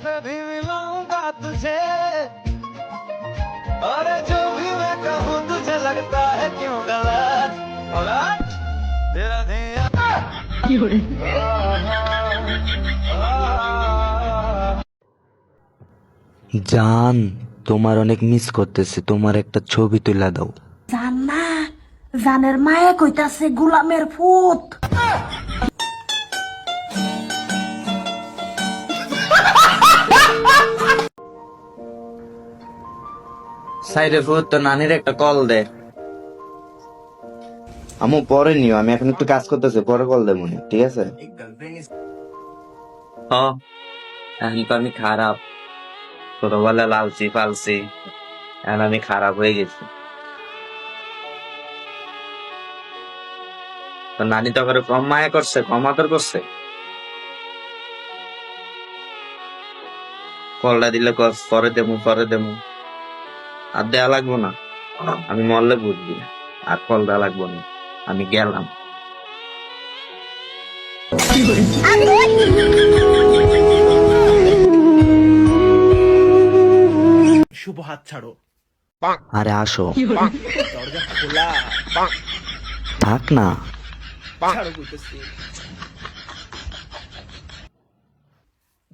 कभी मिलूंगा तुझे और जो भी मैं कहूँ तुझे लगता है क्यों गलत गलत तेरा धिया জান, তোমার অনেক মিস করতেছে, তোমার একটা ছবি তুলে দাও। জান না, জানের মায়ে কইতাছে গোলামের ফুত। সাইডে ফুট তো নানির একটা কল দে। আমু পরে নিও, আমি এখন একটু কাজ করতেছি, পরে কল দেবো, ঠিক আছে? এখন তো আমি খারাপ, ছোটবেলা লালছি ফালছি, এখন আমি খারাপ হয়ে গেছি। তো নানি তো করে কম মায়া করছে, কম আদর করছে। কলটা দিলে পরে দেবো পরে দেবো, আর দেয়া লাগবো না, আমি মরলে বুঝবি, আর কল দেওয়া লাগবো না, আমি গেলাম। শুভ হাত ছাড়ো। আরে আসো, দরজা খোলা। থাক না। ছাড়ো কইতেছি।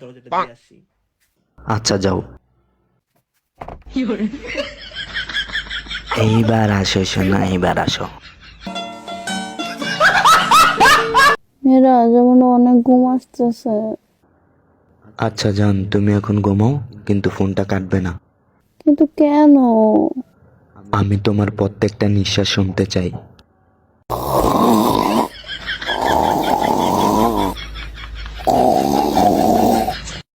দরজাটা দিয়ে আসি। আচ্ছা যাও। এইবার আসো শোনা, এইবার আসো। এরা যেমন অনেক ঘুম আসতেছে। আচ্ছা জান, তুমি এখন ঘুমাও, কিন্তু ফোনটা কাটবে না। কিন্তু কেন? আমি তোমার প্রত্যেকটা নিঃশ্বাস শুনতে চাই।